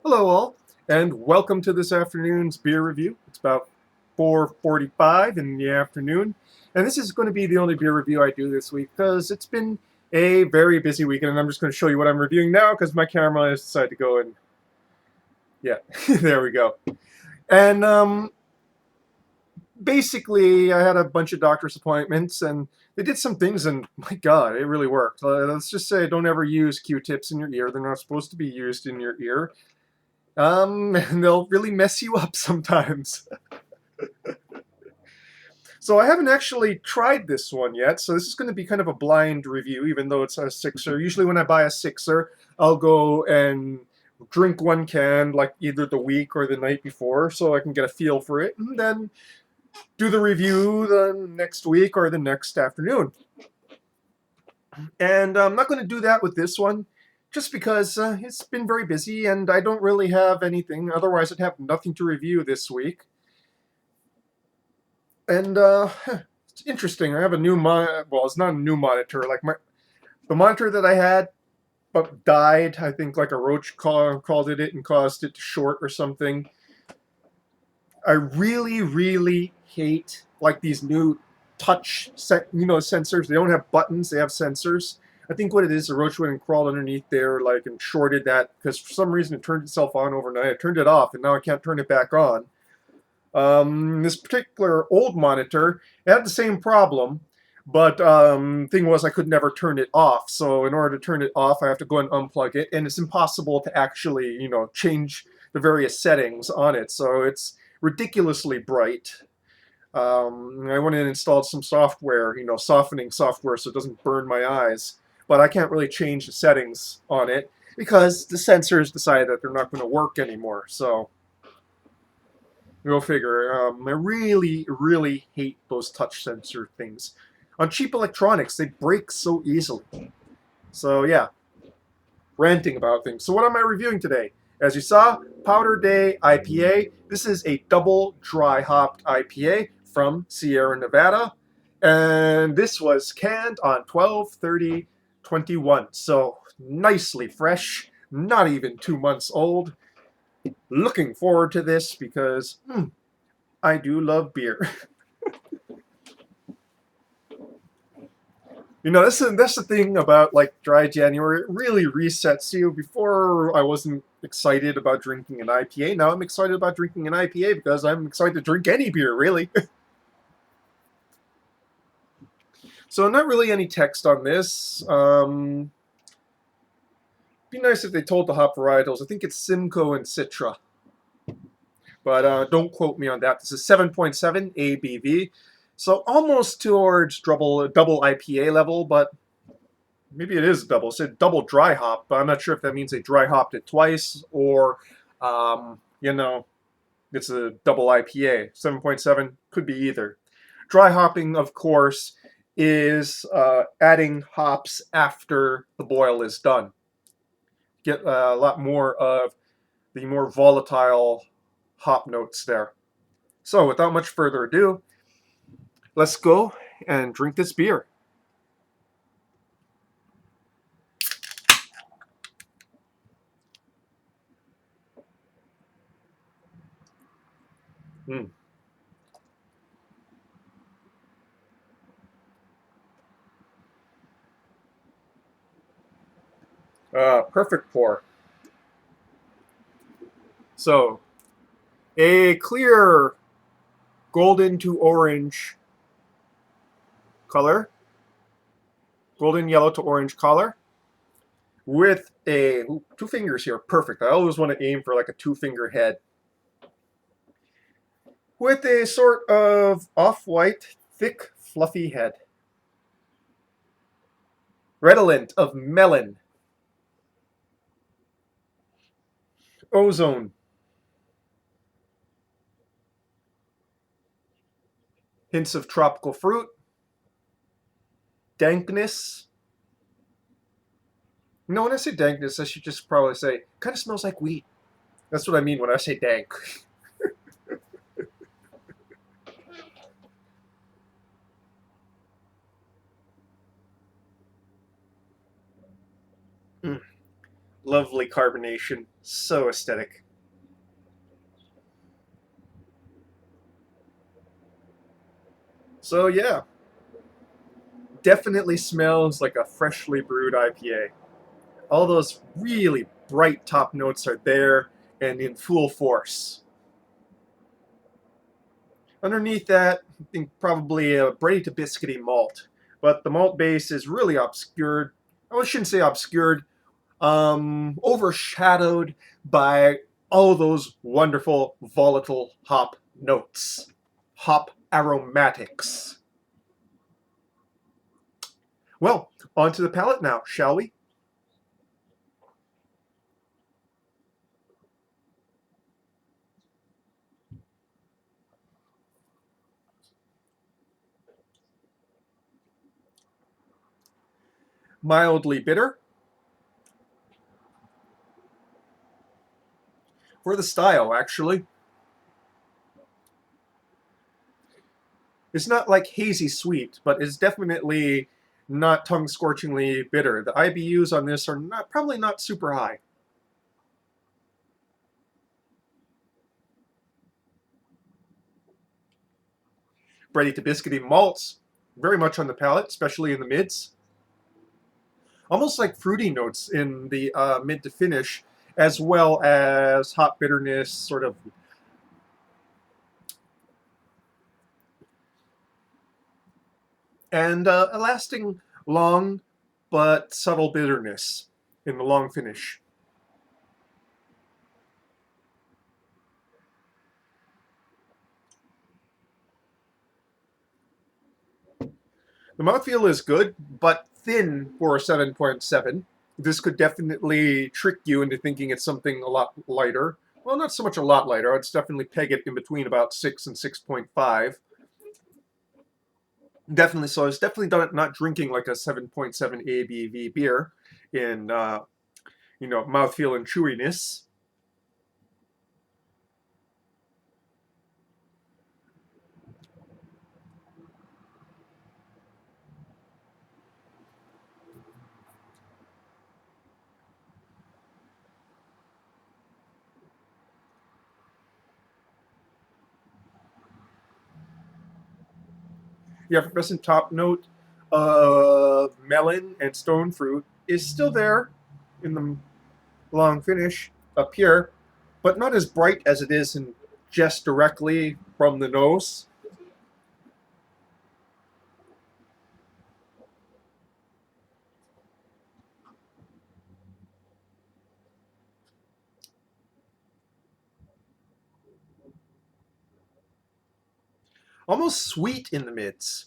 Hello all, and welcome to this afternoon's beer review. It's about 4:45 in the afternoon, and this is going to be the only beer review I do this week because it's been a very busy weekend, and I'm just going to show you what I'm reviewing now because my camera has decided to go and yeah, there we go. And basically, I had a bunch of doctor's appointments, and they did some things, and my God, it really worked. Let's just say don't ever use Q-tips in your ear. They're not supposed to be used in your ear. And they'll really mess you up sometimes. So I haven't actually tried this one yet, so this is going to be kind of a blind review, even though it's a sixer. Usually when I buy a sixer, I'll go and drink one can, like either the week or the night before, so I can get a feel for it, and then do the review the next week or the next afternoon. And I'm not going to do that with this one, just because it's been very busy and I don't really have anything. Otherwise, I'd have nothing to review this week. And it's interesting. I have a new well, it's not a new monitor. Like the monitor that I had, but died. I think like a roach called it and caused it to short or something. I really, really hate like these new touch sensors. They don't have buttons. They have sensors. I think what it is, the roach went and crawled underneath there, like and shorted that because for some reason it turned itself on overnight. I turned it off, and now I can't turn it back on. This particular old monitor had the same problem, but thing was I could never turn it off. So in order to turn it off, I have to go and unplug it, and it's impossible to actually, change the various settings on it. So it's ridiculously bright. I went and installed some software, softening software, so it doesn't burn my eyes. But I can't really change the settings on it because the sensors decided that they're not going to work anymore. So go figure. I really, really hate those touch sensor things. On cheap electronics, they break so easily. So yeah, ranting about things. So what am I reviewing today? As you saw, Powder Day IPA. This is a double dry hopped IPA from Sierra Nevada. And this was canned on 12/30/21. So nicely fresh, not even 2 months old. Looking forward to this because I do love beer. That's the thing about like dry January. It really resets you. Before I wasn't excited about drinking an IPA. Now I'm excited about drinking an IPA because I'm excited to drink any beer, really. So not really any text on this. Be nice if they told the hop varietals. I think it's Simcoe and Citra, but don't quote me on that. This is 7.7 ABV, so almost towards double IPA level, but maybe it is double. It said double dry hop, but I'm not sure if that means they dry hopped it twice or, um, you know, it's a double IPA. 7.7 could be either. Dry hopping, of course, is adding hops after the boil is done. Get a lot more of the more volatile hop notes there. So, without much further ado, let's go and drink this beer. Mm. Perfect pour. So, a clear golden to orange color, golden yellow to orange color, with a two fingers here. Perfect. I always want to aim for like a two-finger head. With a sort of off-white, thick, fluffy head. Redolent of melon, ozone, hints of tropical fruit, dankness. When I say dankness, I should just probably say, kind of smells like wheat. That's what I mean when I say dank. Lovely carbonation. So aesthetic. So yeah, definitely smells like a freshly brewed IPA. All those really bright top notes are there and in full force. Underneath that, I think probably a bready to biscuity malt, but the malt base is really obscured. I shouldn't say obscured, overshadowed by all those wonderful volatile hop notes, hop aromatics. Well, on to the palate now, shall we? Mildly bitter. For the style, actually. It's not like hazy sweet, but it's definitely not tongue scorchingly bitter. The IBUs on this are not probably not super high. Bready to biscuity malts, very much on the palate, especially in the mids. Almost like fruity notes in the mid to finish, as well as hot bitterness, sort of, and a lasting long but subtle bitterness in the long finish. The mouthfeel is good, but thin for a 7.7. This could definitely trick you into thinking it's something a lot lighter. Well, not so much a lot lighter. I'd definitely peg it in between about 6 and 6.5. Definitely, so it's definitely not drinking like a 7.7 ABV beer in, mouthfeel and chewiness. The effervescent top note of melon and stone fruit is still there in the long finish up here, but not as bright as it is in just directly from the nose. Almost sweet in the mids.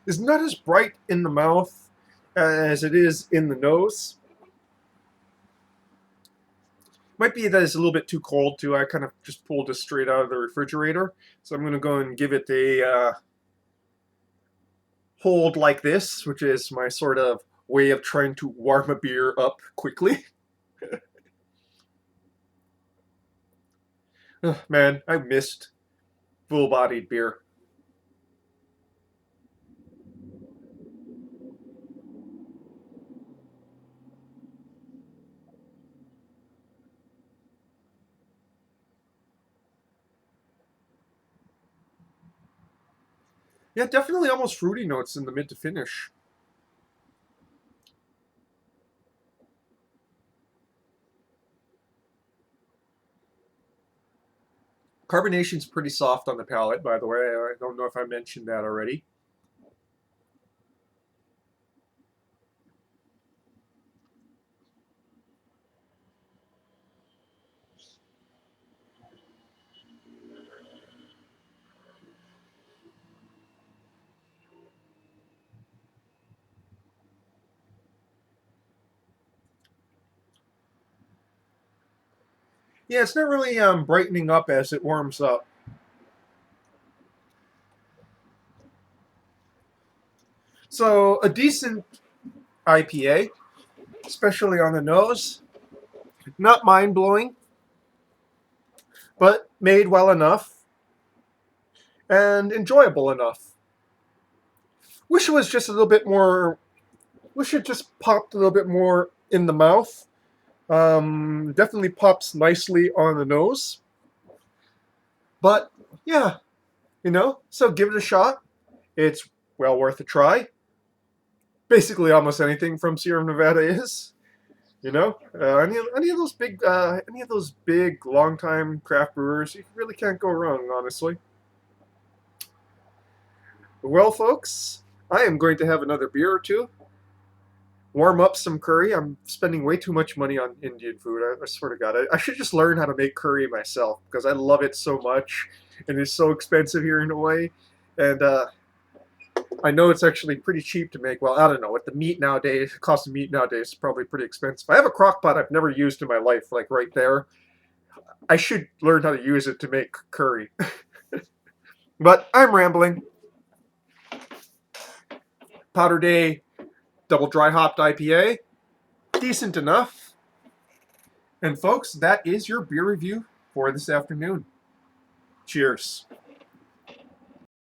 It's not as bright in the mouth as it is in the nose. Might be that it's a little bit too cold too. I kind of just pulled this straight out of the refrigerator, so I'm going to go and give it a hold like this, which is my sort of way of trying to warm a beer up quickly. Man, I missed full-bodied beer. Yeah, definitely almost fruity notes in the mid to finish. Carbonation's pretty soft on the palate, by the way. I don't know if I mentioned that already. Yeah, it's not really brightening up as it warms up. So a decent IPA, especially on the nose. Not mind-blowing, but made well enough and enjoyable enough. Wish it was just a little bit more. Wish it just popped a little bit more in the mouth. Definitely pops nicely on the nose. But yeah, so give it a shot. It's well worth a try. Basically, almost anything from Sierra Nevada is. Any of those big long-time craft brewers, you really can't go wrong, honestly. Well, folks, I am going to have another beer or two, warm up some curry. I'm spending way too much money on Indian food. I swear to God, I should just learn how to make curry myself because I love it so much, and it's so expensive here in Hawaii. And I know it's actually pretty cheap to make. Well, I don't know. With the meat nowadays, the cost of meat nowadays is probably pretty expensive. I have a crock pot I've never used in my life, like right there. I should learn how to use it to make curry. But I'm rambling. Powder Day double dry hopped IPA. Decent enough. And folks, that is your beer review for this afternoon. Cheers.